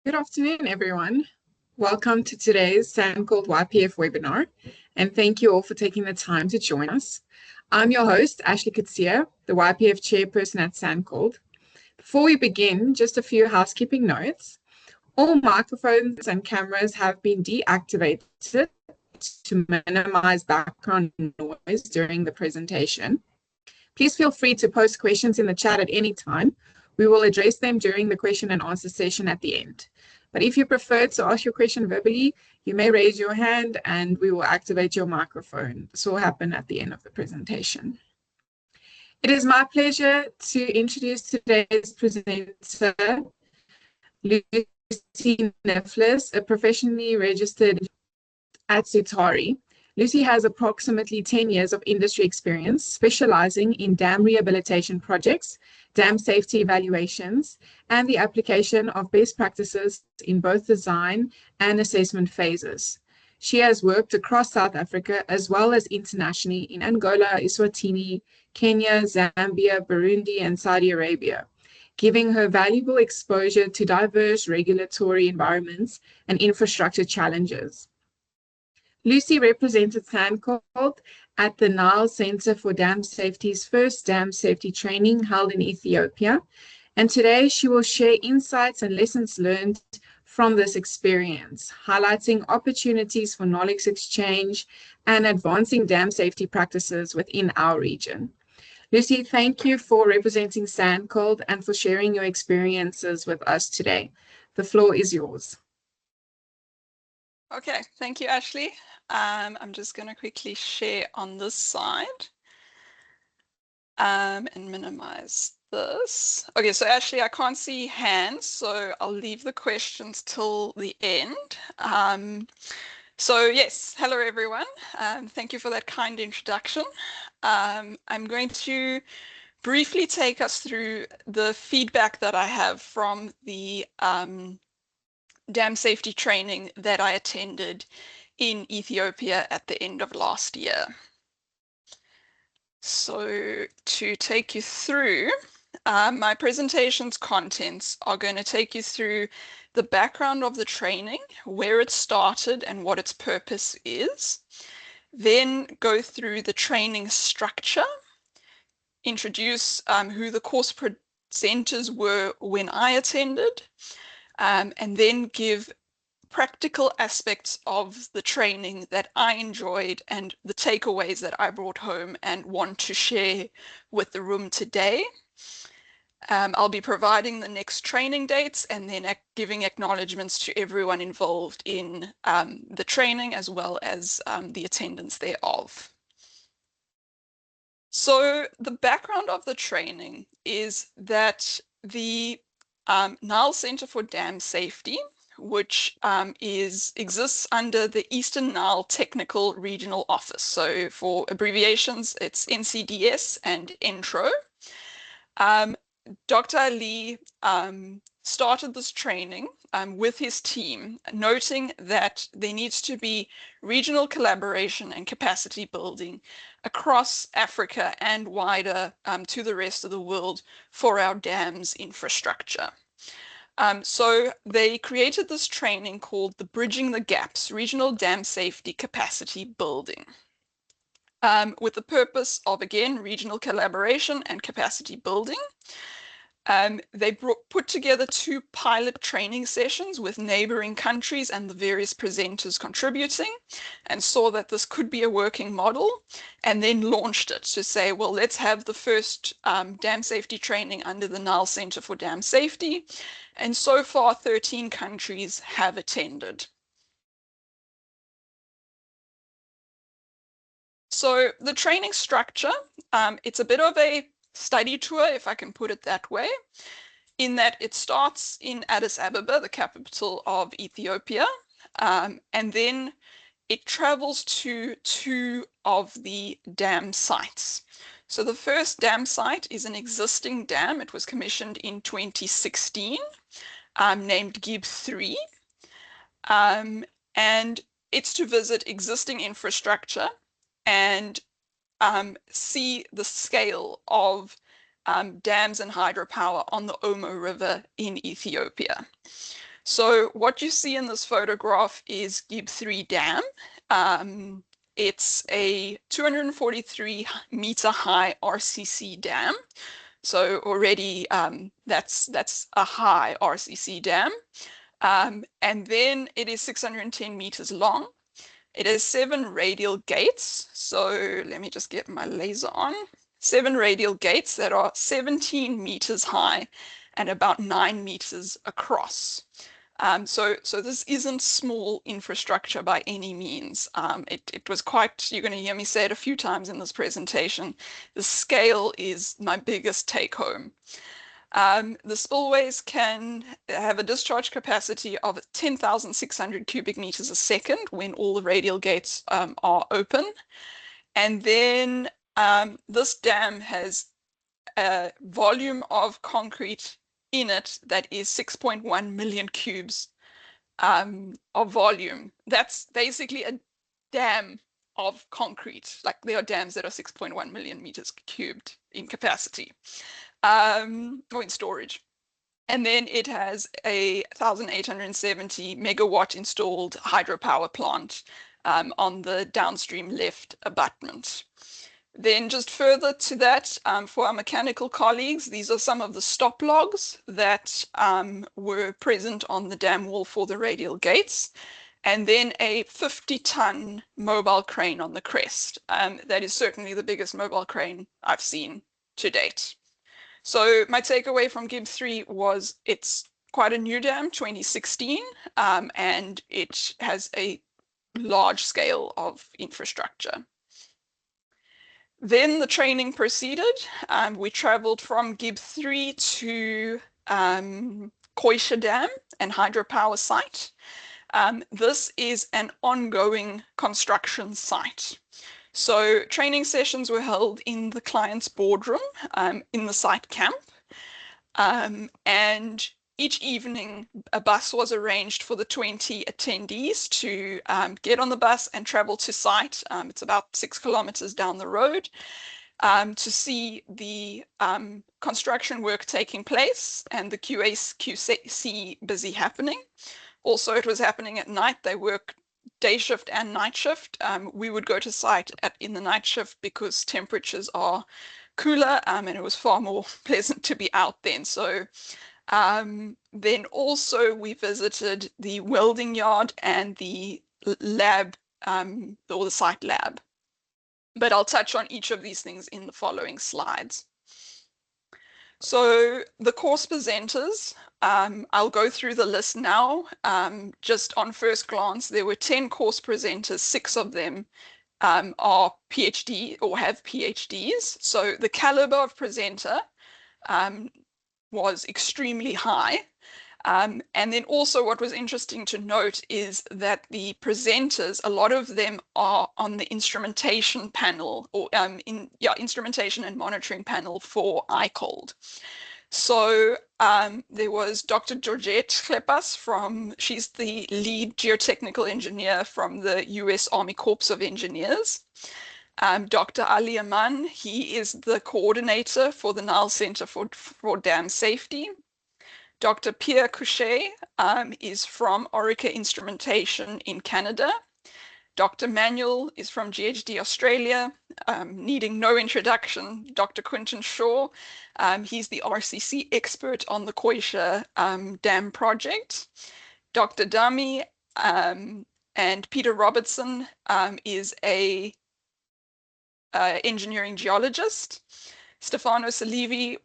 Good afternoon, everyone. Welcome to today's SANCOLD YPF webinar, and thank you all for taking the time to join us. I'm your host, Ashley Kutsia, the YPF chairperson at SANCOLD. Before we begin, just a few housekeeping notes. All microphones and cameras have been deactivated to minimize background noise during the presentation. Please feel free to post questions in the chat at any time. We will address them during the question and answer session at the end. But if you prefer to ask your question verbally, you may raise your hand and we will activate your microphone. This will happen at the end of the presentation. It is my pleasure to introduce today's presenter, Lucy Neflis, a professionally registered at Sutari. Lucy has approximately 10 years of industry experience specializing in dam rehabilitation projects, dam safety evaluations, and the application of best practices in both design and assessment phases. She has worked across South Africa as well as internationally in Angola, Eswatini, Kenya, Zambia, Burundi, and Saudi Arabia, giving her valuable exposure to diverse regulatory environments and infrastructure challenges. Lucy represented SANCOLD at the Nile Center for Dam Safety's first dam safety training held in Ethiopia, and today she will share insights and lessons learned from this experience, highlighting opportunities for knowledge exchange and advancing dam safety practices within our region. Lucy, thank you for representing SANCOLD and for sharing your experiences with us today. The floor is yours. Okay, thank you, Ashley. I'm just going to quickly share on this side and minimize this. Okay, so Ashley, I can't see hands, so I'll leave the questions till the end. So yes, hello everyone. Thank you for that kind introduction. I'm going to briefly take us through the feedback that I have from the dam safety training that I attended in Ethiopia at the end of last year. So to take you through, my presentation's contents are going to take you through the background of the training, where it started and what its purpose is, then go through the training structure, introduce who the course presenters were when I attended, and then give practical aspects of the training that I enjoyed and the takeaways that I brought home and want to share with the room today. I'll be providing the next training dates and then giving acknowledgements to everyone involved in the training as well as the attendance thereof. So the background of the training is that the Nile Center for Dam Safety, which exists under the Eastern Nile Technical Regional Office. So for abbreviations, it's NCDS and ENTRO. Dr. Ali started this training with his team, noting that there needs to be regional collaboration and capacity building across Africa and wider to the rest of the world for our dams infrastructure. So they created this training called the Bridging the Gaps Regional Dam Safety Capacity Building, with the purpose of, again, regional collaboration and capacity building. They put together 2 pilot training sessions with neighboring countries and the various presenters contributing, and saw that this could be a working model, and then launched it to say, well, let's have the first dam safety training under the Nile Center for Dam Safety. And so far, 13 countries have attended. So the training structure, it's a bit of a study tour, if I can put it that way, in that it starts in Addis Ababa, the capital of Ethiopia, and then it travels to 2 of the dam sites. So the first dam site is an existing dam. It was commissioned in 2016, named Gib 3, and it's to visit existing infrastructure and see the scale of dams and hydropower on the Omo River in Ethiopia. So what you see in this photograph is Gib 3 Dam. It's a 243 meter high RCC dam. So already that's a high RCC dam. And then it is 610 meters long. It has 7 radial gates. So let me just get my laser on. 7 radial gates that are 17 meters high and about 9 meters across. So this isn't small infrastructure by any means. It was quite, you're going to hear me say it a few times in this presentation, the scale is my biggest take home. The spillways can have a discharge capacity of 10,600 cubic meters a second when all the radial gates are open. And then this dam has a volume of concrete in it that is 6.1 million cubes of volume. That's basically a dam of concrete. Like there are dams that are 6.1 million meters cubed in capacity or in storage. And then it has a 1,870 megawatt installed hydropower plant on the downstream left abutment. Then just further to that, for our mechanical colleagues, these are some of the stop logs that were present on the dam wall for the radial gates. And then a 50-ton mobile crane on the crest. That is certainly the biggest mobile crane I've seen to date. So my takeaway from Gib 3 was it's quite a new dam, 2016, and it has a large scale of infrastructure. Then the training proceeded. We traveled from Gib 3 to Koisha Dam and hydropower site. This is an ongoing construction site. So training sessions were held in the client's boardroom in the site camp. And each evening, a bus was arranged for the 20 attendees to get on the bus and travel to site. It's about 6 kilometers down the road to see the construction work taking place and the QC busy happening. Also, it was happening at night. They work day shift and night shift. We would go to site in the night shift because temperatures are cooler and it was far more pleasant to be out then. So then also we visited the welding yard and the lab or the site lab. But I'll touch on each of these things in the following slides. So the course presenters, I'll go through the list now. Just on first glance, there were 10 course presenters, 6 of them are PhD or have PhDs. So the caliber of presenter was extremely high. And then also what was interesting to note is that the presenters, a lot of them are on the instrumentation panel or instrumentation and monitoring panel for SANCOLD. So there was Dr. Georgette Klepas she's the lead geotechnical engineer from the US Army Corps of Engineers. Dr. Ali Aman, he is the coordinator for the Nile Center for Dam Safety. Dr. Pierre Couchet is from Orica Instrumentation in Canada. Dr. Manuel is from GHD Australia, needing no introduction. Dr. Quinton Shaw, he's the RCC expert on the Koisha Dam project. Dr. Dami and Peter Robertson is a engineering geologist. Stefano Salivi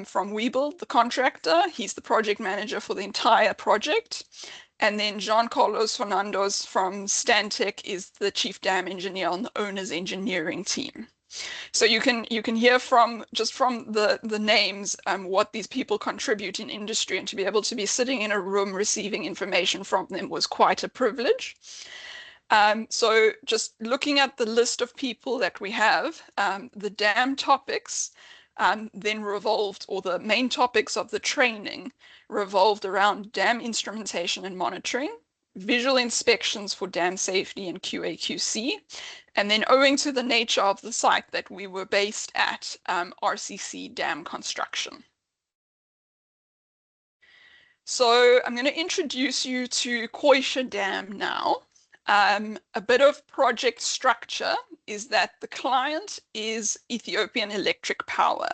from Webuild, the contractor, he's the project manager for the entire project. And then Jean Carlos Fernandos from Stantec is the chief dam engineer on the owner's engineering team. So you can hear from the names what these people contribute in industry, and to be able to be sitting in a room receiving information from them was quite a privilege. So just looking at the list of people that we have, the dam topics then revolved, or the main topics of the training revolved around dam instrumentation and monitoring, visual inspections for dam safety and QA/QC, and then owing to the nature of the site that we were based at, RCC dam construction. So I'm going to introduce you to Koisha Dam now. A bit of project structure is that the client is Ethiopian Electric Power.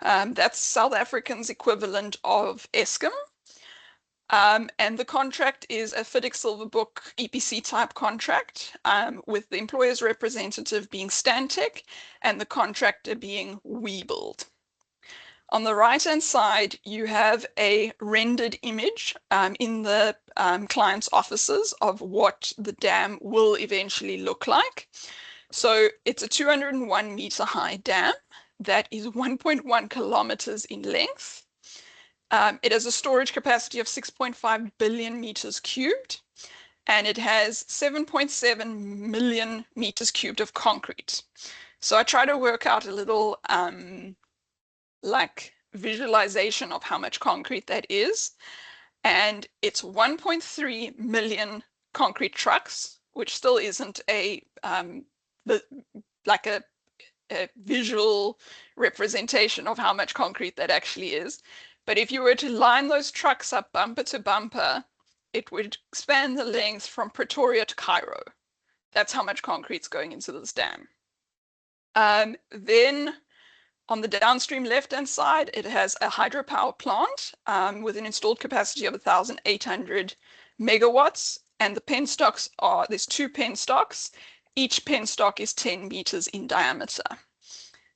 That's South African's equivalent of Eskom. And the contract is a FIDIC Silverbook EPC type contract, with the employer's representative being Stantec and the contractor being WeBuild. On the right-hand side, you have a rendered image in the client's offices of what the dam will eventually look like. So it's a 201 meter high dam that is 1.1 kilometers in length. It has a storage capacity of 6.5 billion meters cubed, and it has 7.7 million meters cubed of concrete. So I try to work out a little like visualization of how much concrete that is. And it's 1.3 million concrete trucks, which still isn't like a visual representation of how much concrete that actually is. But if you were to line those trucks up bumper to bumper, it would span the length from Pretoria to Cairo. That's how much concrete's going into this dam. Then on the downstream left-hand side, it has a hydropower plant with an installed capacity of 1,800 megawatts. And the penstocks are, there's 2 penstocks. Each penstock is 10 meters in diameter.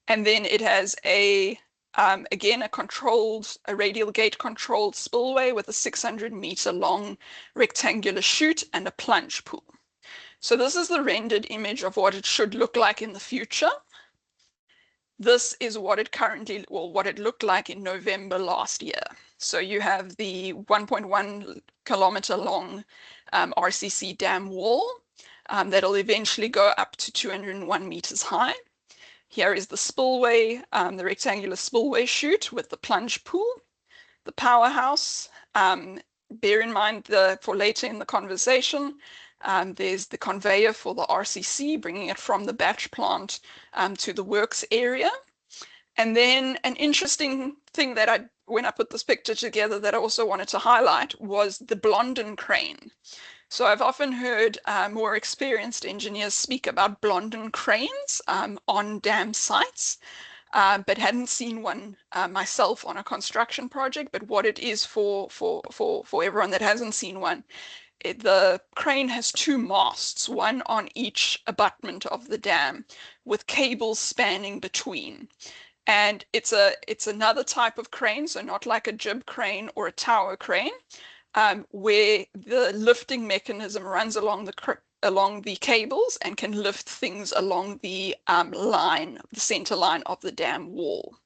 And then it has again, a radial gate controlled spillway with a 600 meter long rectangular chute and a plunge pool. So this is the rendered image of what it should look like in the future. This is what it looked like in November last year. So you have the 1.1 kilometer long RCC dam wall that'll eventually go up to 201 meters high. Here is the spillway, the rectangular spillway chute with the plunge pool, the powerhouse. Bear in mind for later in the conversation, there's the conveyor for the RCC, bringing it from the batch plant to the works area. And then an interesting thing that when I put this picture together that I also wanted to highlight was the Blondin crane. So I've often heard more experienced engineers speak about Blondin cranes on dam sites, but hadn't seen one myself on a construction project. But what it is for everyone that hasn't seen one, the crane has 2 masts, one on each abutment of the dam, with cables spanning between. And it's another type of crane, so not like a jib crane or a tower crane, where the lifting mechanism runs along the cables and can lift things along the the center line of the dam wall.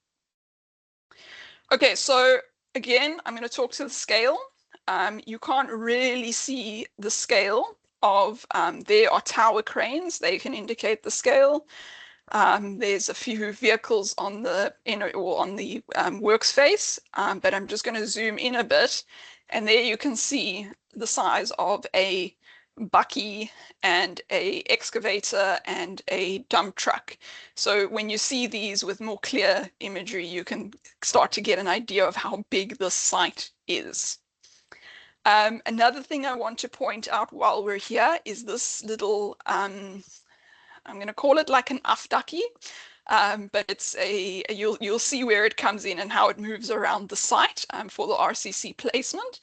Okay, so again, I'm going to talk to the scale. You can't really see the scale of, there are tower cranes, they can indicate the scale. There's a few vehicles on the works face, but I'm just going to zoom in a bit, and there you can see the size of a bucky and a excavator and a dump truck. So when you see these with more clear imagery, you can start to get an idea of how big this site is. Another thing I want to point out while we're here is this little, I'm going to call it like an afdaki, but it's you'll see where it comes in and how it moves around the site for the RCC placement.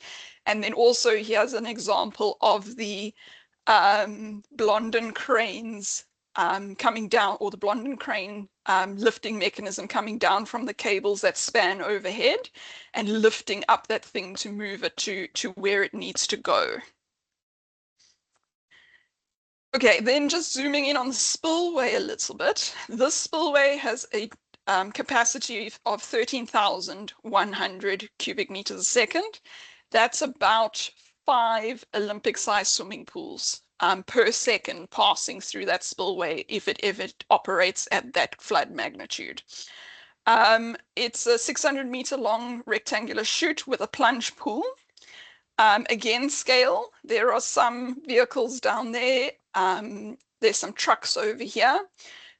And then also here's an example of the Blondin cranes coming down, or the Blondin crane lifting mechanism coming down from the cables that span overhead and lifting up that thing to move it to where it needs to go. Okay, then just zooming in on the spillway a little bit. This spillway has a capacity of 13,100 cubic meters a second. That's about 5 Olympic-sized swimming pools per second passing through that spillway if it operates at that flood magnitude. It's a 600-meter long rectangular chute with a plunge pool. Again, scale, there are some vehicles down there. There's some trucks over here.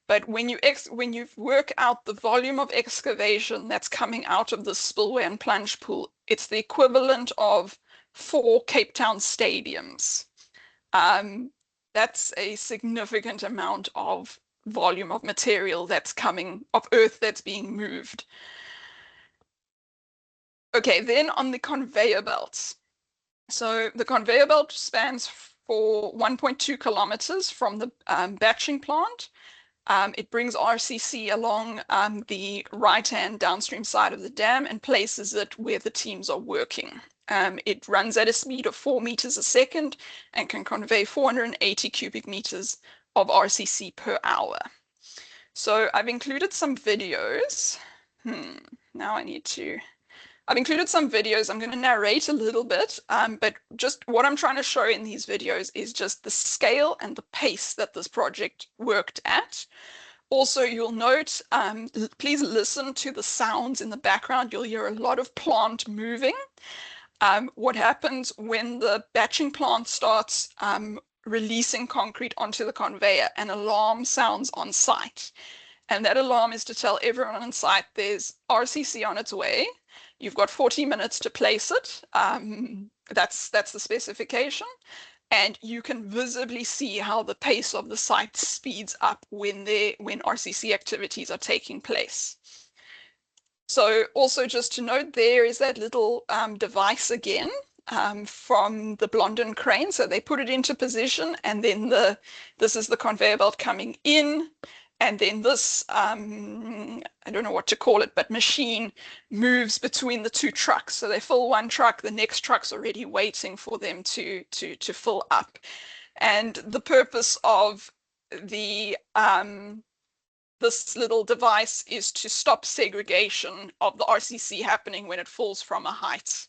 But when you work out the volume of excavation that's coming out of the spillway and plunge pool, it's the equivalent of 4 Cape Town stadiums. That's a significant amount of volume of material that's coming, of earth that's being moved. Okay, then on the conveyor belts. So the conveyor belt spans for 1.2 kilometers from the batching plant. It brings RCC along the right-hand downstream side of the dam and places it where the teams are working. It runs at a speed of 4 meters a second and can convey 480 cubic meters of RCC per hour. So I've included some videos. Now I need to... I've included some videos. I'm going to narrate a little bit, but just what I'm trying to show in these videos is just the scale and the pace that this project worked at. Also, you'll note, please listen to the sounds in the background. You'll hear a lot of plant moving. What happens when the batching plant starts releasing concrete onto the conveyor? An alarm sounds on site. And that alarm is to tell everyone on site there's RCC on its way. You've got 40 minutes to place it. That's the specification. And you can visibly see how the pace of the site speeds up when RCC activities are taking place. So also just to note, there is that little device again from the Blondin crane. So they put it into position, and then this is the conveyor belt coming in. And then this, I don't know what to call it, but machine moves between the 2 trucks. So they fill one truck, the next truck's already waiting for them to fill up. And the purpose of the this little device is to stop segregation of the RCC happening when it falls from a height.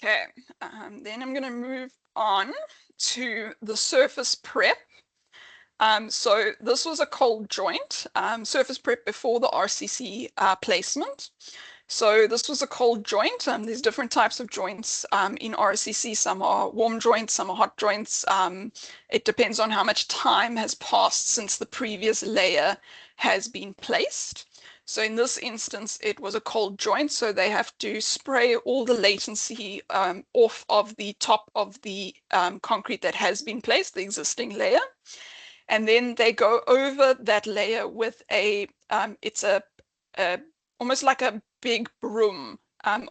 Okay, then I'm going to move on to the surface prep. So this was a cold joint, surface prep before the RCC placement. So this was a cold joint. There's different types of joints in RCC. Some are warm joints, some are hot joints. It depends on how much time has passed since the previous layer has been placed. So in this instance, it was a cold joint, so they have to spray all the latency off of the top of the concrete that has been placed, the existing layer. And then they go over that layer with it's almost like a big broom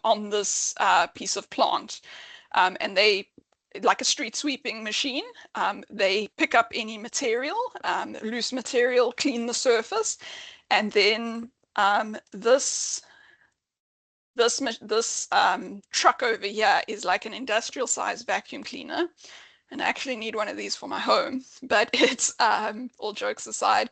on this piece of plant. And they, like a street sweeping machine, they pick up any material, loose material, clean the surface, and then this truck over here is like an industrial size vacuum cleaner. And I actually need one of these for my home, but it's, all jokes aside,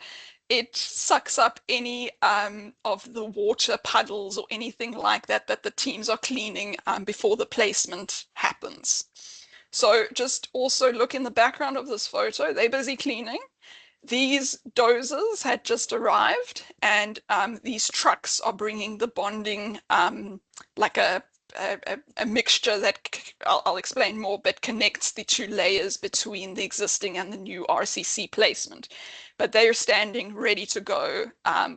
it sucks up any of the water puddles or anything like that that the teams are cleaning before the placement happens. So just also look in the background of this photo, they're busy cleaning. These dozers had just arrived, and these trucks are bringing the bonding, like a mixture that I'll explain more, but connects the 2 layers between the existing and the new RCC placement. But they are standing ready to go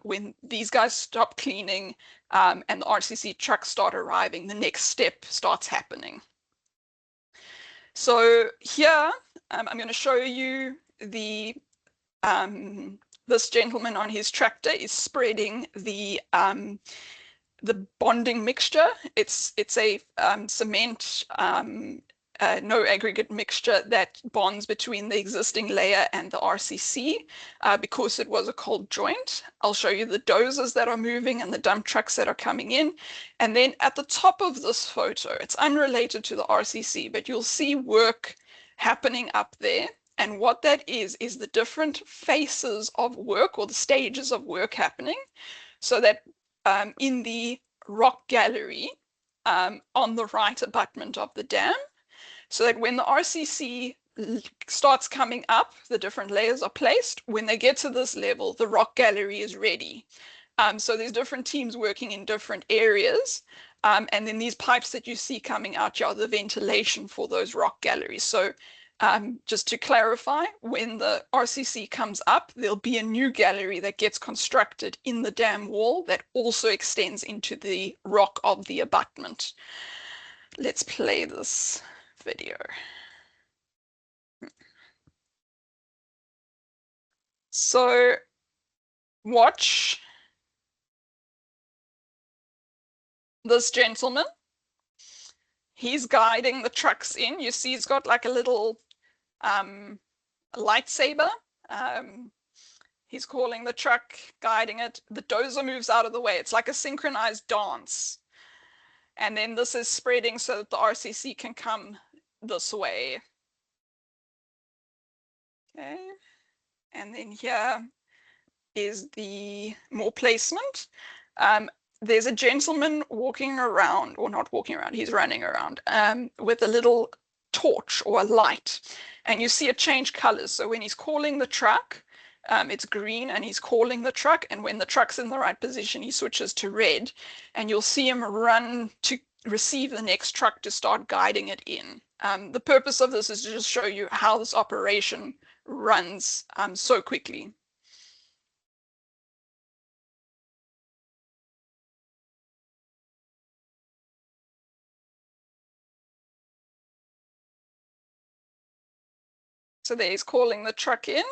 when these guys stop cleaning and the RCC trucks start arriving. The next step starts happening. So here I'm going to show you this gentleman on his tractor is spreading the bonding mixture. It's a cement, no aggregate mixture that bonds between the existing layer and the RCC because it was a cold joint. I'll show you the dozers that are moving and the dump trucks that are coming in. And then at the top of this photo, it's unrelated to the RCC, but you'll see work happening up there. And what that is the different phases of work, or the stages of work happening, so that in the rock gallery on the right abutment of the dam, so that when the RCC starts coming up, the different layers are placed. When they get to this level, the rock gallery is ready. So there's different teams working in different areas. And then these pipes that you see coming out are the ventilation for those rock galleries. So just to clarify, when the RCC comes up, there'll be a new gallery that gets constructed in the dam wall that also extends into the rock of the abutment. Let's play this video. So watch this gentleman. He's guiding the trucks in. You see he's got like a little lightsaber. He's calling the truck, guiding it. The dozer moves out of the way. It's like a synchronized dance. And then this is spreading so that the RCC can come this way. Okay. And then here is the more placement. There's a gentleman walking around, or not walking around, he's running around with a little torch or a light. And you see it change colors. So when he's calling the truck, it's green and he's calling the truck. And when the truck's in the right position, he switches to red. And you'll see him run to receive the next truck to start guiding it in. The purpose of this is to just show you how this operation runs so quickly. So there he's calling the truck in.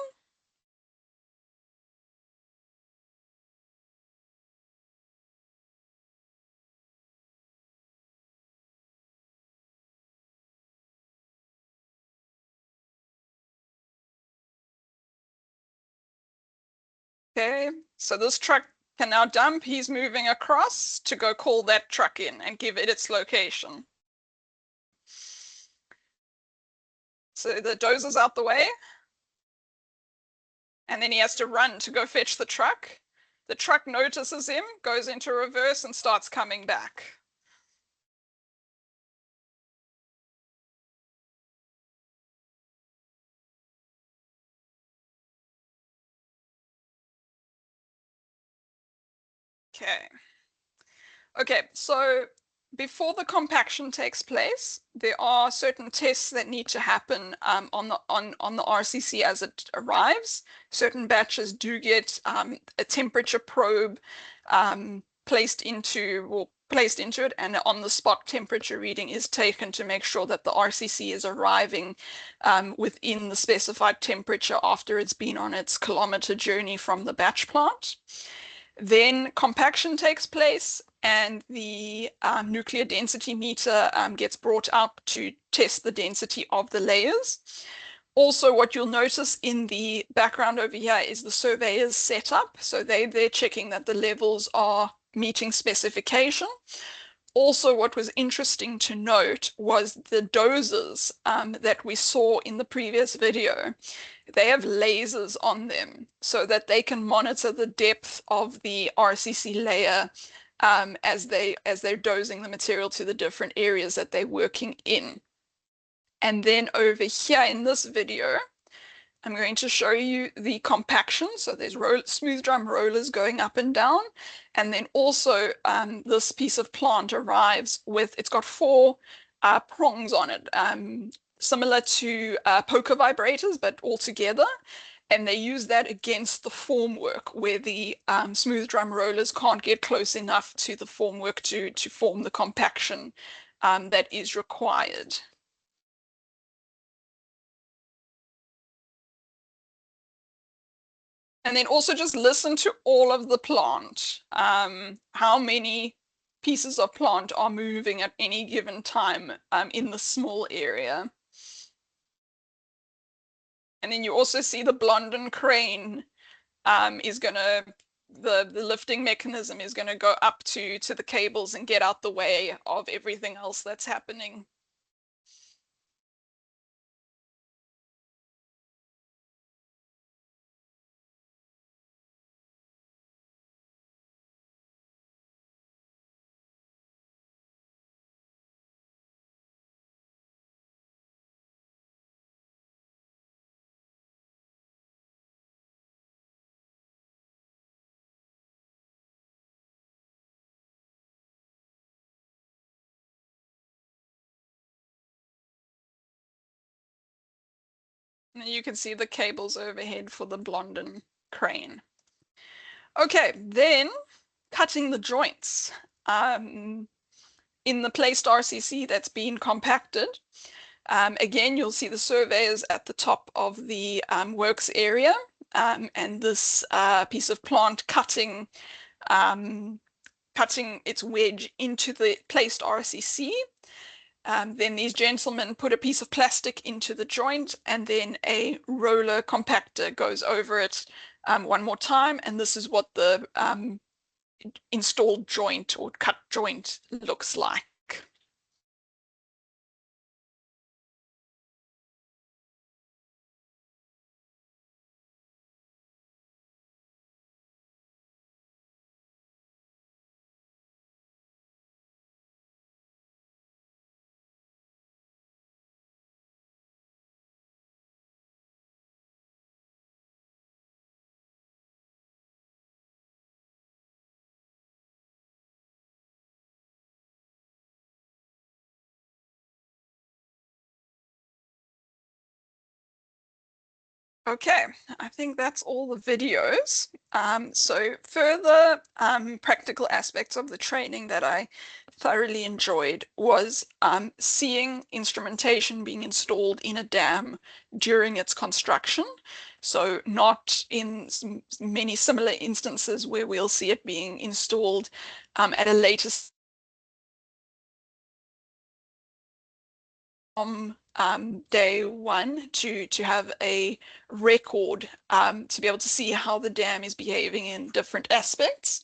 Okay, so this truck can now dump. He's moving across to go call that truck in and give it its location. So the dozer's out the way. And then he has to run to go fetch the truck. The truck notices him, goes into reverse and starts coming back. Okay. Okay, so before the compaction takes place, there are certain tests that need to happen on the RCC as it arrives. Certain batches do get a temperature probe placed into it, and on the spot temperature reading is taken to make sure that the RCC is arriving within the specified temperature after it's been on its kilometer journey from the batch plant. Then compaction takes place and the nuclear density meter gets brought up to test the density of the layers. Also, what you'll notice in the background over here is the surveyor's setup. So they're checking that the levels are meeting specification. Also, what was interesting to note was the dozers that we saw in the previous video. They have lasers on them so that they can monitor the depth of the RCC layer as they're dosing the material to the different areas that they're working in. And then over here in this video, I'm going to show you the compaction. So there's smooth drum rollers going up and down. And then also this piece of plant arrives with, it's got 4 prongs on it, similar to poker vibrators, but all together. And they use that against the formwork where the smooth drum rollers can't get close enough to the formwork to form the compaction that is required. And then also just listen to all of the plant. How many pieces of plant are moving at any given time in the small area. And then you also see the Blondin crane is going to, the lifting mechanism is going to go up to the cables and get out the way of everything else that's happening. You can see the cables overhead for the Blondin crane. Okay, then cutting the joints. In the placed RCC that's been compacted, again, you'll see the surveyors at the top of the works area, and this piece of plant cutting its wedge into the placed RCC. Then these gentlemen put a piece of plastic into the joint, and then a roller compactor goes over it one more time, and this is what the installed joint or cut joint looks like. Okay, I think that's all the videos. So further practical aspects of the training that I thoroughly enjoyed was seeing instrumentation being installed in a dam during its construction. So not in many similar instances where we'll see it being installed at a later from day one to have a record to be able to see how the dam is behaving in different aspects.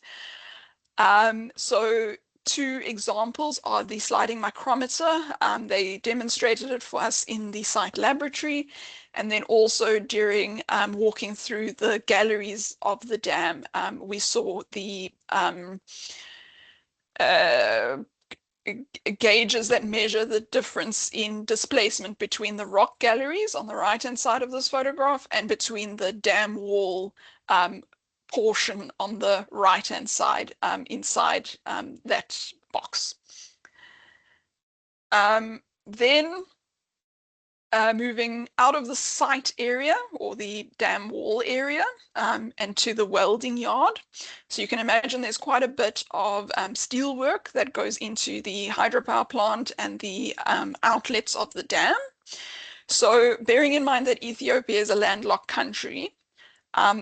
So two examples are the sliding micrometer. They demonstrated it for us in the site laboratory, and then also during walking through the galleries of the dam, we saw the gauges that measure the difference in displacement between the rock galleries on the right-hand side of this photograph and between the dam wall portion on the right-hand side inside that box. Then moving out of the site area or the dam wall area and to the welding yard. So you can imagine there's quite a bit of steel work that goes into the hydropower plant and the outlets of the dam. So bearing in mind that Ethiopia is a landlocked country,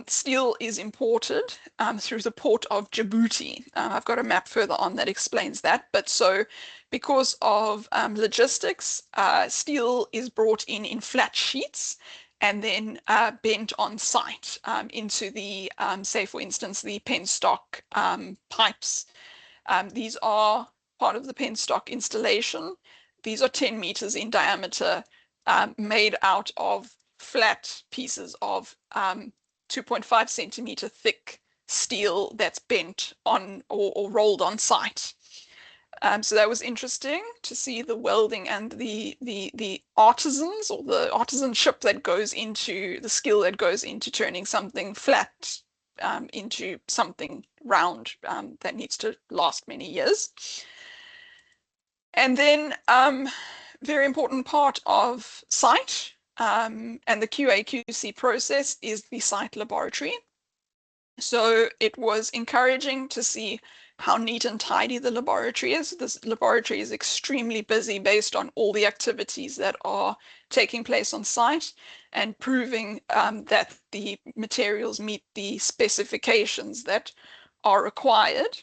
steel is imported through the port of Djibouti. I've got a map further on that explains that. But so because of logistics, steel is brought in flat sheets and then bent on site into the, say for instance, the penstock pipes. These are part of the penstock installation. These are 10 meters in diameter, made out of flat pieces of 2.5 centimeter thick steel that's bent on or rolled on site. So that was interesting to see the welding and the artisans or the artisanship that goes into the skill that goes into turning something flat into something round that needs to last many years. And then very important part of site and the QA/QC process is the site laboratory. So it was encouraging to see how neat and tidy the laboratory is. This laboratory is extremely busy based on all the activities that are taking place on site and proving that the materials meet the specifications that are required.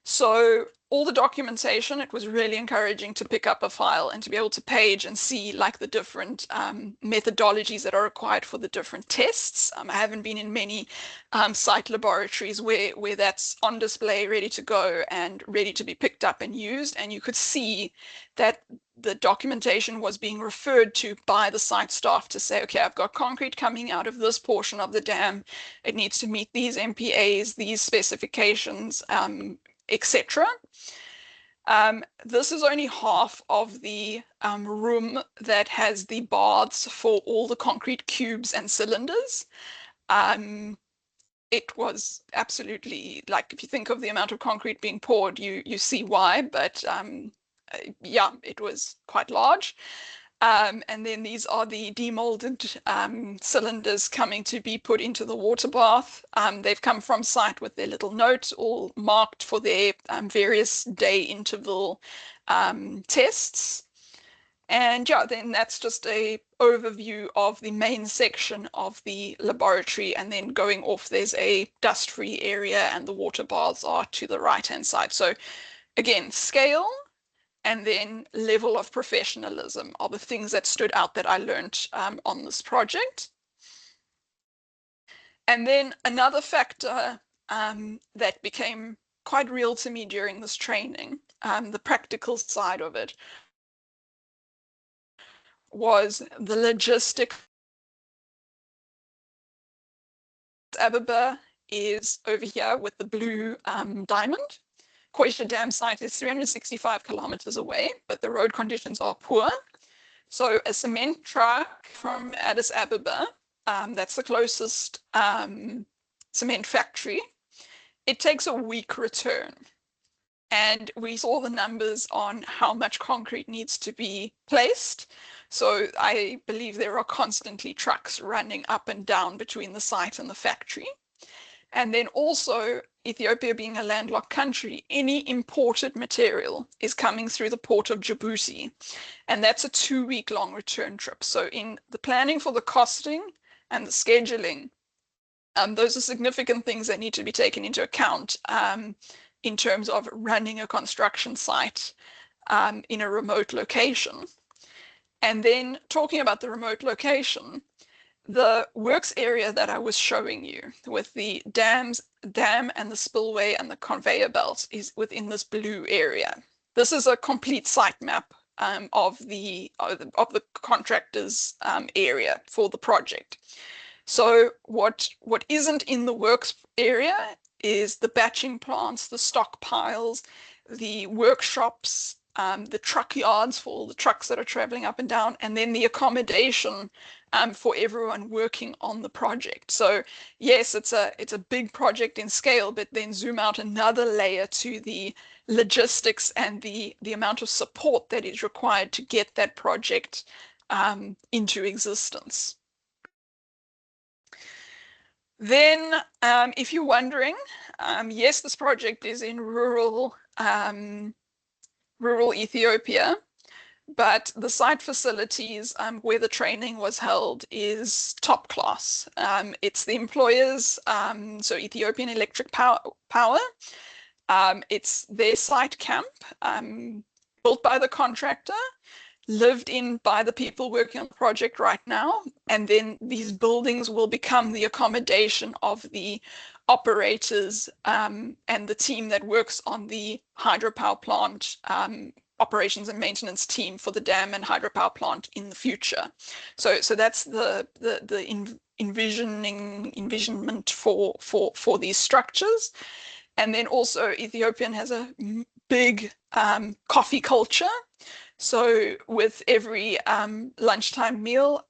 So all the documentation, it was really encouraging to pick up a file and to be able to page and see like the different methodologies that are required for the different tests. I haven't been in many site laboratories where that's on display, ready to go and ready to be picked up and used. And you could see that the documentation was being referred to by the site staff to say, okay, I've got concrete coming out of this portion of the dam. It needs to meet these MPAs, these specifications, etc. This is only half of the room that has the baths for all the concrete cubes and cylinders. It was absolutely, like, if you think of the amount of concrete being poured, you see why, but yeah, it was quite large. And then these are the demolded cylinders coming to be put into the water bath. They've come from site with their little note, all marked for their various day interval tests. And yeah, then that's just a overview of the main section of the laboratory. And then going off, there's a dust-free area and the water baths are to the right-hand side. So again, scale and then level of professionalism are the things that stood out that I learned on this project. And then another factor that became quite real to me during this training, the practical side of it, was the logistic. Ababa is over here with the blue diamond. Koisha Dam site is 365 kilometers away, but the road conditions are poor. So a cement truck from Addis Ababa, that's the closest cement factory, it takes a week return. And we saw the numbers on how much concrete needs to be placed. So I believe there are constantly trucks running up and down between the site and the factory. And then also, Ethiopia being a landlocked country, any imported material is coming through the port of Djibouti. And that's a 2-week-long return trip. So in the planning for the costing and the scheduling, those are significant things that need to be taken into account in terms of running a construction site in a remote location. And then talking about the remote location, the works area that I was showing you with the dam and the spillway and the conveyor belt is within this blue area. This is a complete site map of the contractor's area for the project. So what isn't in the works area is the batching plants, the stockpiles, the workshops, the truck yards for all the trucks that are traveling up and down, and then the accommodation for everyone working on the project. So yes, it's a big project in scale, but then zoom out another layer to the logistics and the amount of support that is required to get that project into existence. Then, if you're wondering, yes, this project is in rural Ethiopia, but the site facilities where the training was held is top class. It's the employers, so Ethiopian Electric Power. It's their site camp, built by the contractor, lived in by the people working on the project right now, and then these buildings will become the accommodation of the operators and the team that works on the hydropower plant operations and maintenance team for the dam and hydropower plant in the future. So that's the envisionment for these structures. And then also Ethiopian has a big coffee culture. So with every lunchtime meal,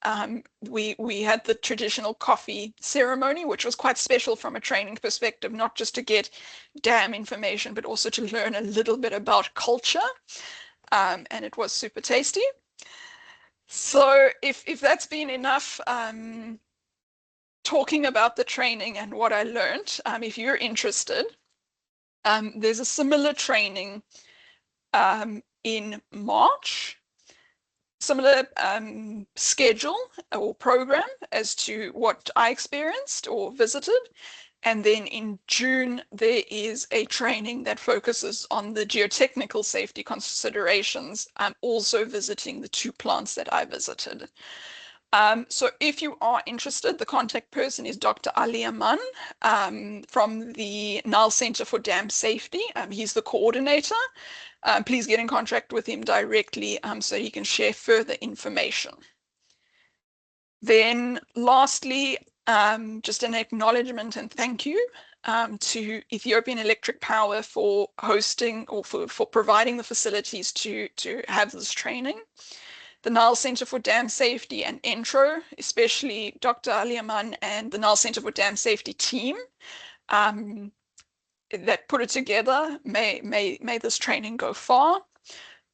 we had the traditional coffee ceremony, which was quite special from a training perspective, not just to get dam information, but also to learn a little bit about culture. And it was super tasty. So if that's been enough talking about the training and what I learned, if you're interested, there's a similar training in March, similar schedule or program as to what I experienced or visited. And then in June, there is a training that focuses on the geotechnical safety considerations. I'm also visiting the 2 plants that I visited. So if you are interested, the contact person is Dr. Ali Aman from the Nile Center for Dam Safety. He's the coordinator. Please get in contact with him directly so he can share further information. Then lastly, just an acknowledgement and thank you to Ethiopian Electric Power for hosting or for providing the facilities to have this training. The Nile Center for Dam Safety and ENTRO, especially Dr. Ali Aman and the Nile Center for Dam Safety team that put it together. May this training go far.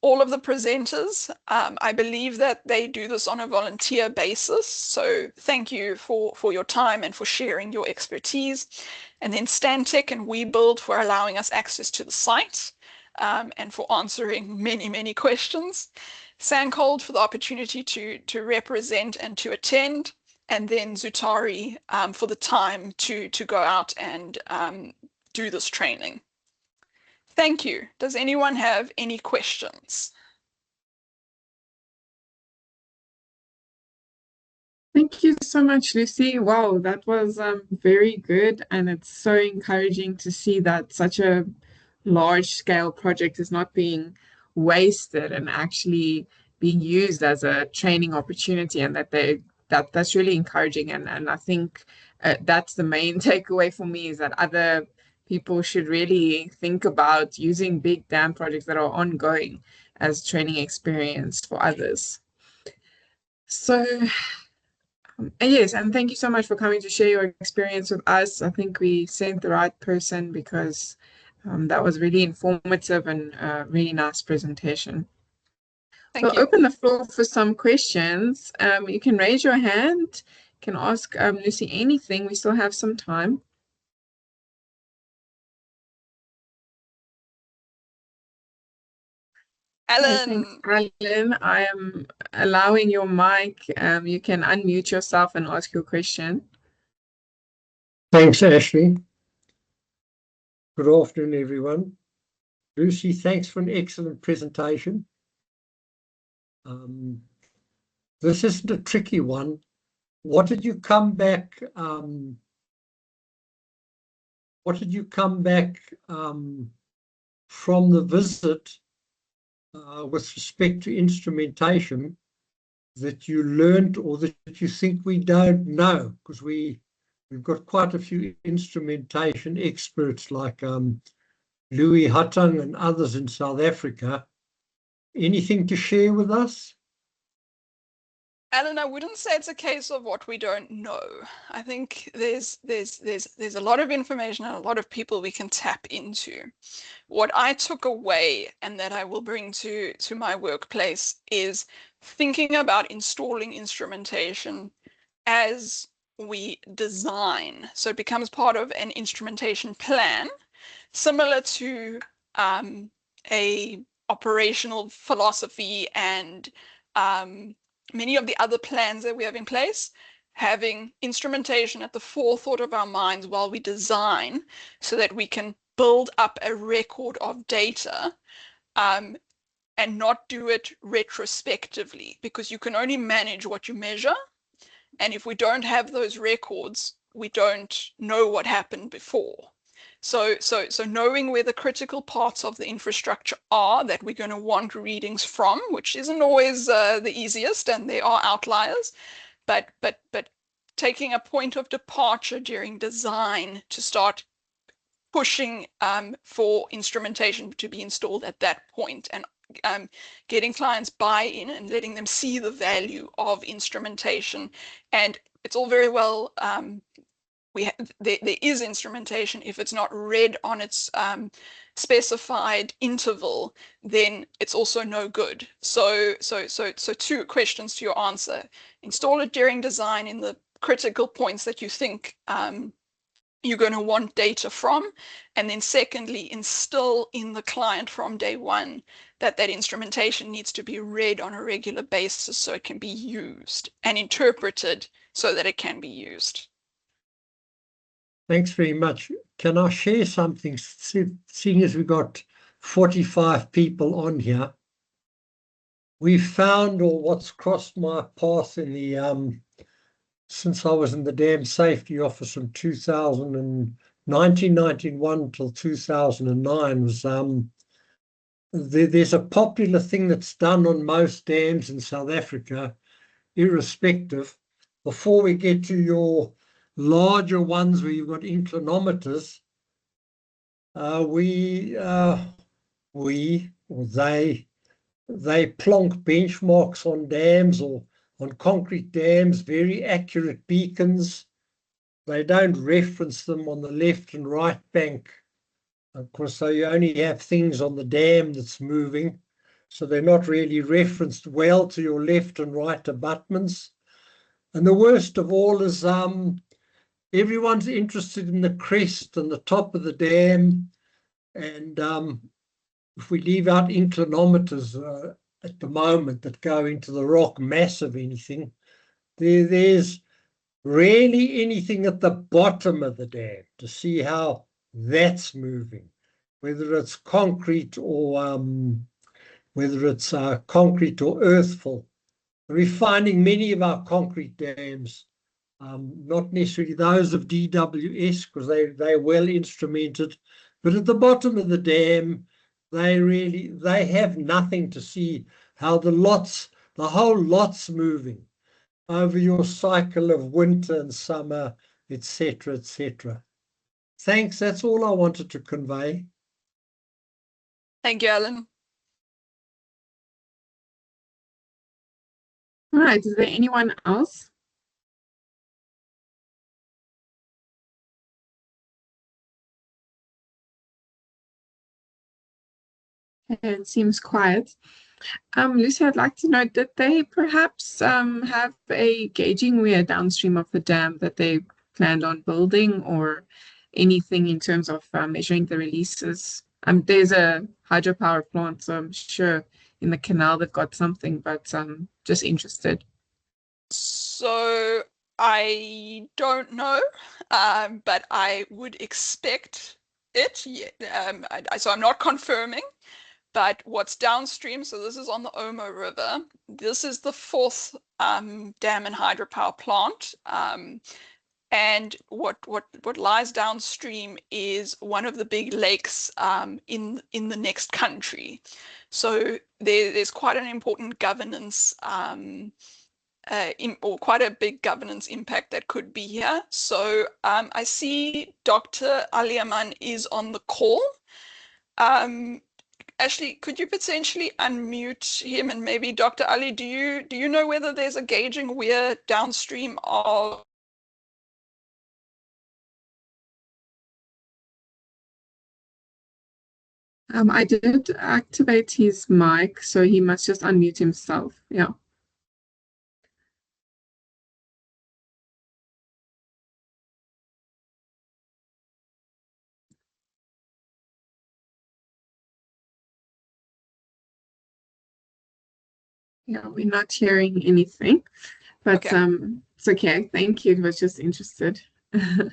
all of the presenters. I believe that they do this on a volunteer basis. So thank you for your time and for sharing your expertise. And then Stantec and WeBuild for allowing us access to the site and for answering many, many questions. SANCOLD for the opportunity to represent and to attend. And then Zutari for the time to go out and do this training. Thank you. Does anyone have any questions? Thank you so much, Lucy. Wow, that was very good. And it's so encouraging to see that such a large scale project is not being wasted and actually being used as a training opportunity, and that's really encouraging. And I think that's the main takeaway for me, is that other people should really think about using big dam projects that are ongoing as training experience for others. So yes, and thank you so much for coming to share your experience with us. I think we sent the right person, because that was really informative and a really nice presentation. Thank We'll you. open the floor for some questions. You can raise your hand, you can ask Lucy anything. We still have some time. Alan. Thanks, Alan. I am allowing your mic. You can unmute yourself and ask your question. Thanks, Ashley. Good afternoon, everyone. Lucy, thanks for an excellent presentation. This isn't a tricky one. What did you come back? From the visit with respect to instrumentation that you learned, or that you think we don't know? Because we've got quite a few instrumentation experts like Louis Huttung and others in South Africa. Anything to share with us? Alan, I wouldn't say it's a case of what we don't know. I think there's a lot of information and a lot of people we can tap into. What I took away and that I will bring to my workplace is thinking about installing instrumentation as we design. So it becomes part of an instrumentation plan, similar to a operational philosophy and many of the other plans that we have in place, having instrumentation at the forethought of our minds while we design, so that we can build up a record of data and not do it retrospectively, because you can only manage what you measure. And if we don't have those records, we don't know what happened before. So knowing where the critical parts of the infrastructure are that we're going to want readings from, which isn't always the easiest, and there are outliers, but taking a point of departure during design to start pushing for instrumentation to be installed at that point, and getting clients buy-in and letting them see the value of instrumentation. And it's all very well there is instrumentation. If it's not read on its specified interval, then it's also no good. So two questions to your answer: install it during design in the critical points that you think you're going to want data from, and then secondly, instill in the client from day one that instrumentation needs to be read on a regular basis so it can be used, and interpreted so that it can be used. Thanks very much. Can I share something, seeing as we've got 45 people on here? We found, or what's crossed my path in the since I was in the Dam Safety Office from 1991 till 2009, was there's a popular thing that's done on most dams in South Africa, irrespective. Before we get to your larger ones where you've got inclinometers, they plonk benchmarks on dams or on concrete dams, very accurate beacons. They don't reference them on the left and right bank, of course, so you only have things on the dam that's moving. so they're not really referenced well to your left and right abutments. And the worst of all is everyone's interested in the crest and the top of the dam. And if we leave out inclinometers at the moment that go into the rock mass of anything, there's rarely anything at the bottom of the dam to see how that's moving, whether it's concrete or concrete or earthful. We're finding many of our concrete dams, not necessarily those of DWS because they're well instrumented, but at the bottom of the dam, they have nothing to see how the whole lot's moving over your cycle of winter and summer, etc., etc. Thanks. That's all I wanted to convey. Thank you, Alan. All right, is there anyone else? It seems quiet. Lucy, I'd like to know, did they perhaps have a gauging weir downstream of the dam that they planned on building, or anything in terms of measuring the releases? There's a hydropower plant, so I'm sure in the canal they've got something, but just interested. So I don't know, but I would expect it. So I'm not confirming. But what's downstream, so this is on the Omo River. This is the fourth dam and hydropower plant. And what lies downstream is one of the big lakes in the next country. So there's quite an important governance, or quite a big governance impact that could be here. So I see Dr. Aliaman is on the call. Ashley, could you potentially unmute him, and maybe Dr. Ali, do you know whether there's a gauging weir downstream of? I did activate his mic, so he must just unmute himself. Yeah. Yeah, we're not hearing anything, but Okay. it's okay. Thank you. I was just interested. Okay.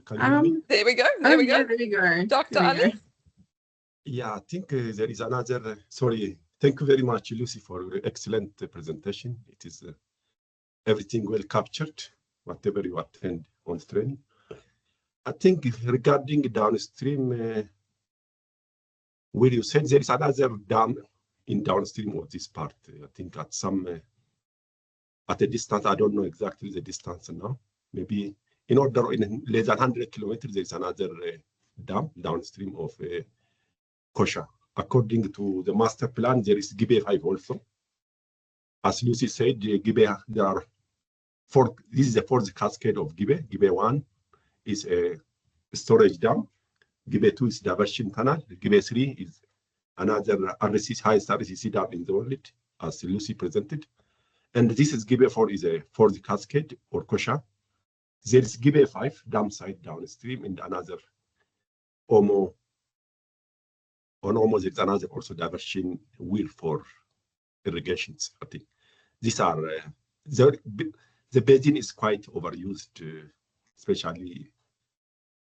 Can you hear me? There we go. There we go. Yeah, there we go. Dr. There we Ali? go. Yeah, I think there is another. Sorry, thank you very much, Lucy, for your excellent presentation. It is everything well captured, whatever you attend on training. I think regarding downstream, where you said there is another dam in downstream of this part. I think at a distance, I don't know exactly the distance now. Maybe in less than 100 kilometers, there is another dam downstream of Kosha. According to the master plan, there is Gibe 5 also. As Lucy said, Gibe, there are four. This is the fourth cascade of Gibe. Gibe 1 is a storage dam. Gibe 2 is diversion tunnel. Gibe 3 is another highest RCC dam in the world, as Lucy presented. And this is Gibe 4 is a fourth cascade or Kosha. There is Gibe 5 dam site downstream and another Omo. On Omo, there's another also diversion wheel for irrigations. I think these are the basin is quite overused, especially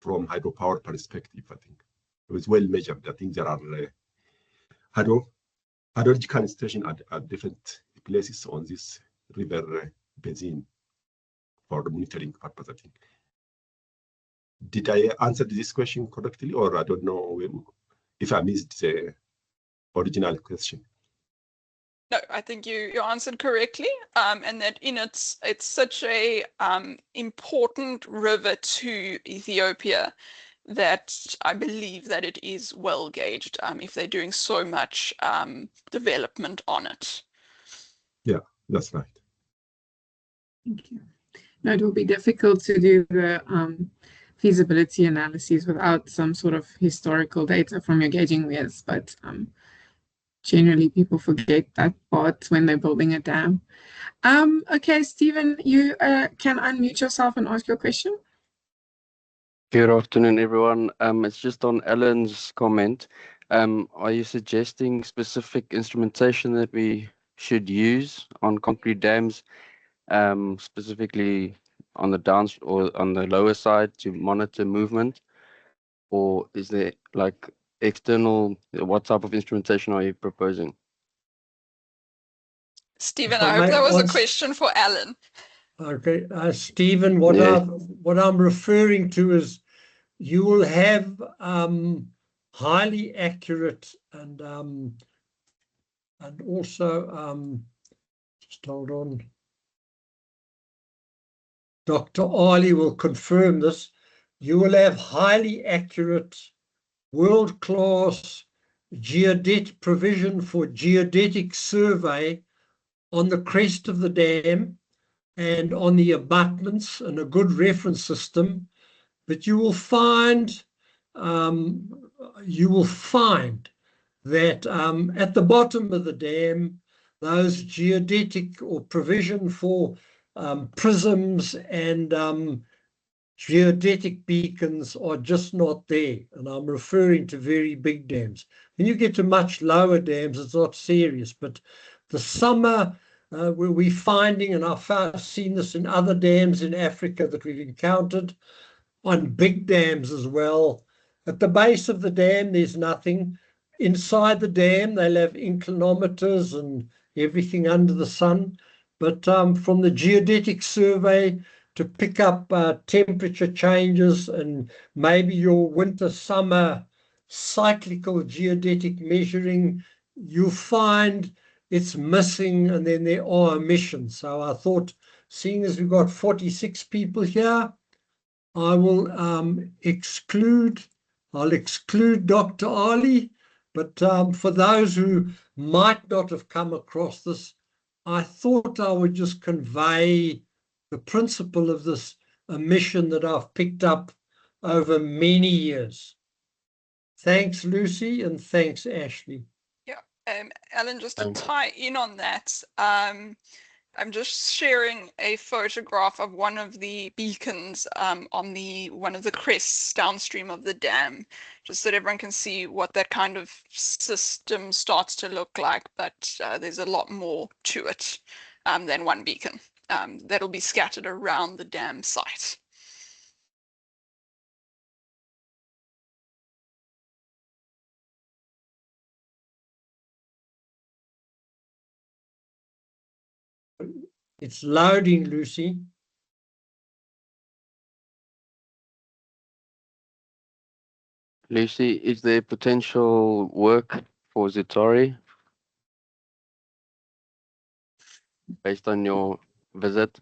from hydropower perspective. I think it was well measured. I think there are hydrological stations at different places on this river basin for the monitoring purpose. I think. Did I answer this question correctly, or I don't know if I missed the original question? No, I think you answered correctly, and that it's such a important river to Ethiopia that I believe that it is well gauged if they're doing so much development on it. Yeah, that's right. Thank you. No, it will be difficult to do the feasibility analyses without some sort of historical data from your gauging weirs, but generally people forget that part when they're building a dam. Okay, Stephen, you can unmute yourself and ask your question. Good afternoon, everyone. It's just on Alan's comment. Are you suggesting specific instrumentation that we should use on concrete dams, specifically on the down or on the lower side to monitor movement? Or is there like external, what type of instrumentation are you proposing? Stephen, If I I hope may that was a answer- question for Alan. Okay, Stephen, what Yes. I'm referring to is you will have highly accurate and also just hold on. Dr. Ali will confirm this. You will have highly accurate, world-class geodetic provision for geodetic survey on the crest of the dam and on the abutments, and a good reference system. But you will find that at the bottom of the dam, those geodetic or provision for prisms and geodetic beacons are just not there. And I'm referring to very big dams. When you get to much lower dams, it's not serious. But the summer, where we're finding, and I've seen this in other dams in Africa that we've encountered, on big dams as well. At the base of the dam, there's nothing. Inside the dam, they'll have inclinometers and everything under the sun. But from the geodetic survey to pick up temperature changes and maybe your winter-summer cyclical geodetic measuring, you'll find it's missing, and then there are omissions. So I thought, seeing as we've got 46 people here, I will exclude Dr. Ali, but for those who might not have come across this, I thought I would just convey the principle of this omission that I've picked up over many years. Thanks, Lucy, and thanks, Ashley. Yeah, Alan, just to tie in on that, I'm just sharing a photograph of one of the beacons on one of the crests downstream of the dam, just so that everyone can see what that kind of system starts to look like. But there's a lot more to it than one beacon that'll be scattered around the dam site. It's loading, Lucy. Lucy, is there potential work for Zutari based on your visit?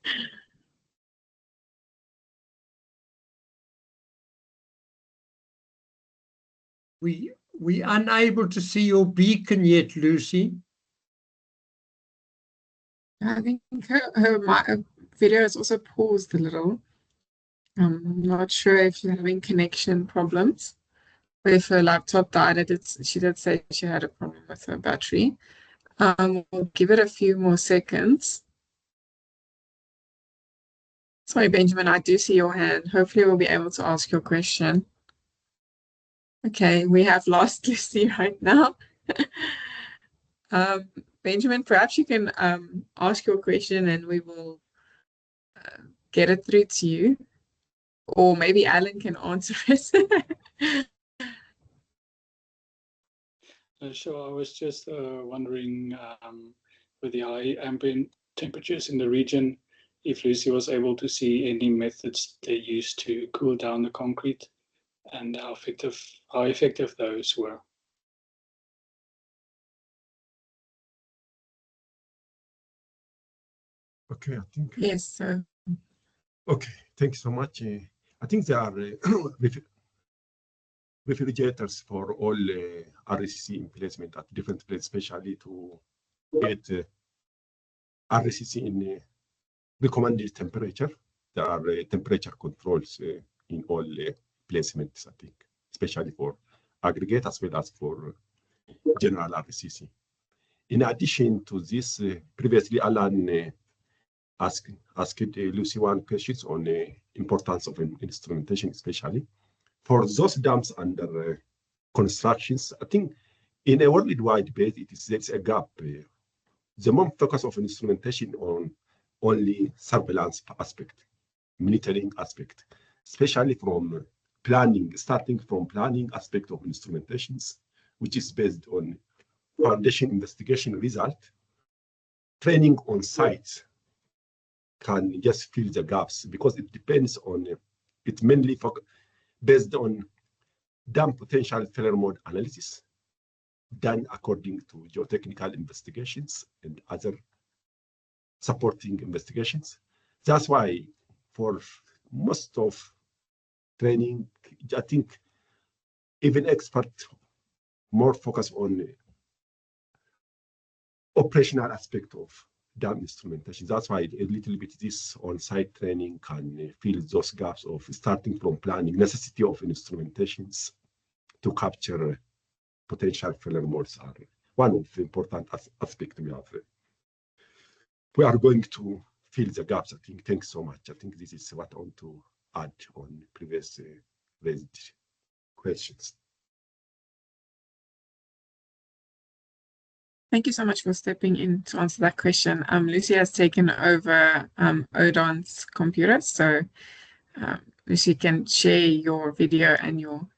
We're unable to see your beacon yet, Lucy. I think her video is also paused a little. I'm not sure if she's having connection problems. But if her laptop died, she did say she had a problem with her battery. We'll give it a few more seconds. Sorry, Benjamin, I do see your hand. Hopefully we'll be able to ask your question. Okay, we have lost Lucy right now. Benjamin, perhaps you can ask your question and we will get it through to you. Or maybe Alan can answer it. Sure, I was just wondering with the high ambient temperatures in the region, if Lucy was able to see any methods they used to cool down the concrete and how effective those were. Okay, I think. Yes, sir. Okay, thank you so much. I think there are refrigerators for all RCC emplacement at different places, especially to get RCC in recommended temperature. There are temperature controls in all placements, I think, especially for aggregate as well as for general RCC. In addition to this, previously Alan asked Lucy one question on the importance of instrumentation, especially for those dams under constructions. I think in a worldwide base, there's a gap. The more focus of instrumentation on only surveillance aspect, monitoring aspect, especially from planning, starting from planning aspect of instrumentations, which is based on foundation investigation result. Training on site can just fill the gaps because it depends on, it's mainly based on dam potential failure mode analysis done according to geotechnical investigations and other supporting investigations. That's why for most of training, I think even experts more focus on operational aspect of dam instrumentation. That's why a little bit this on-site training can fill those gaps of starting from planning, necessity of instrumentations to capture potential failure modes are one of the important aspects we have. We are going to fill the gaps, I think. Thanks so much. I think this is what I want to add on previous raised questions. Thank you so much for stepping in to answer that question. Lucy has taken over Odon's computer, so Lucy can share your video and you'll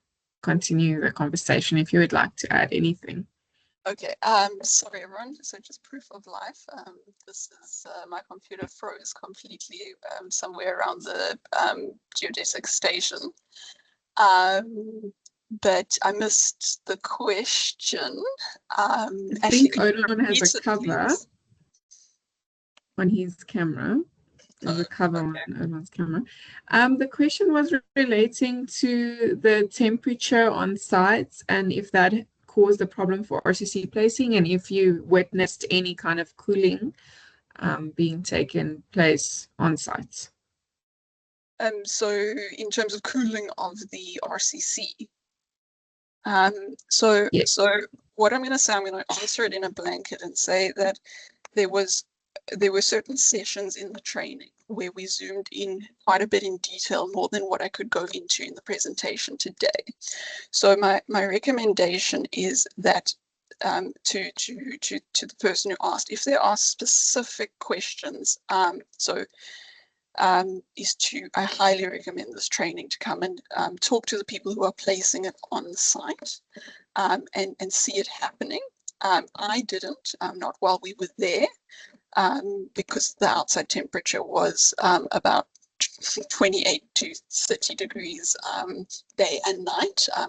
continue the conversation if you would like to add anything. Okay, sorry everyone, so just proof of life. This is my computer froze completely somewhere around the geodetic station. But I missed the question. I think Odon has a cover on his camera. There's a cover on Odon's camera. The question was relating to the temperature on sites and if that caused a problem for RCC placing and if you witnessed any kind of cooling being taken place on sites. So in terms of cooling of the RCC, Yes. so what I'm going to say, I'm going to answer it in a blanket and say that there were certain sessions in the training where we zoomed in quite a bit in detail, more than what I could go into in the presentation today. So my recommendation is that to the person who asked, if there are specific questions, I highly recommend this training to come and talk to the people who are placing it on the site and see it happening. I didn't, not while we were there, because the outside temperature was about 28 to 30 degrees day and night. I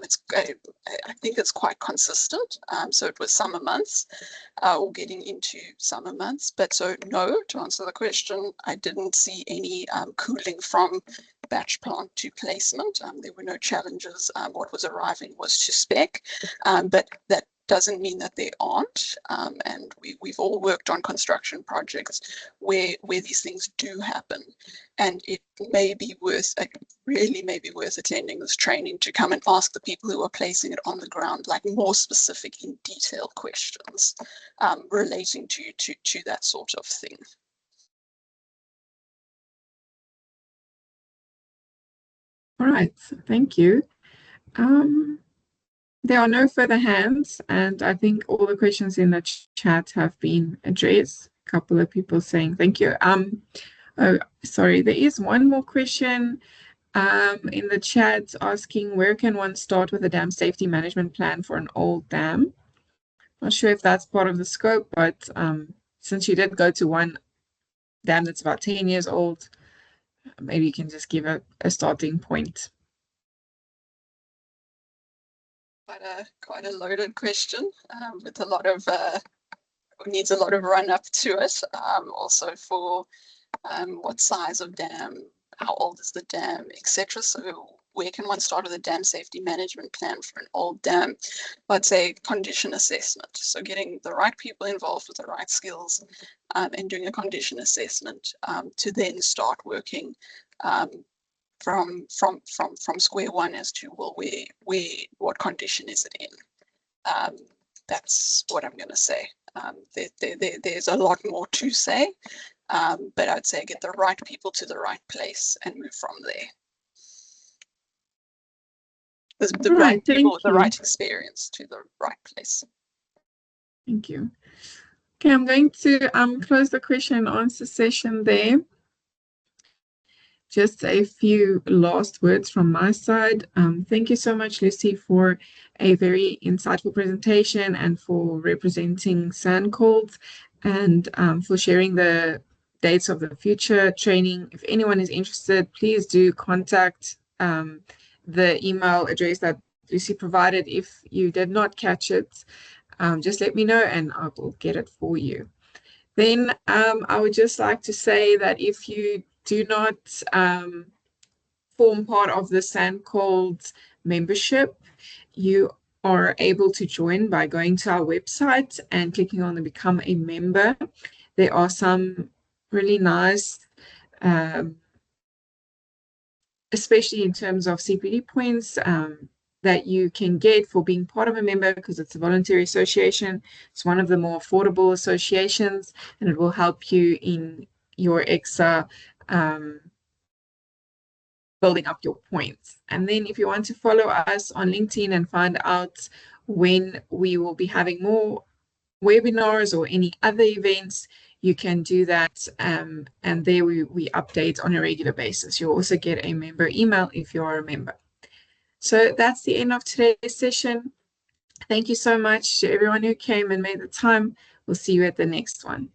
think it's quite consistent. So it was summer months or getting into summer months. But so no, to answer the question, I didn't see any cooling from batch plant to placement. There were no challenges. What was arriving was to spec, but that doesn't mean that they aren't, and we've all worked on construction projects where these things do happen, and it may be worth, really may be worth attending this training to come and ask the people who are placing it on the ground, like more specific in detail questions relating to that sort of thing. All right, thank you. There are no further hands, and I think all the questions in the chat have been addressed. A couple of people saying thank you. Oh, sorry, there is one more question in the chat asking where can one start with a dam safety management plan for an old dam? Not sure if that's part of the scope, but since you did go to one dam that's about 10 years old, maybe you can just give a starting point. Quite a loaded question with a lot of needs a lot of run up to it. Also for what size of dam, how old is the dam, etc. So where can one start with a dam safety management plan for an old dam? I'd say condition assessment. So getting the right people involved with the right skills and doing a condition assessment to then start working from square one as to, well, what condition is it in? That's what I'm going to say. There's a lot more to say, but I'd say get the right people to the right place and move from there. The right people with the right experience to the right place. Thank you. Okay, I'm going to close the question and answer session there. Just a few last words from my side. Thank you so much, Lucy, for a very insightful presentation and for representing SANCOLD and for sharing the dates of the future training. If anyone is interested, please do contact the email address that Lucy provided. If you did not catch it, just let me know and I will get it for you. Then I would just like to say that if you do not form part of the SANCOLD membership, you are able to join by going to our website and clicking on the Become a Member. There are some really nice, especially in terms of CPD points, that you can get for being part of a member because it's a voluntary association. It's one of the more affordable associations, and it will help you in your EXA building up your points. And then if you want to follow us on LinkedIn and find out when we will be having more webinars or any other events, you can do that. And there we update on a regular basis. You'll also get a member email if you are a member. So that's the end of today's session. Thank you so much to everyone who came and made the time. We'll see you at the next one.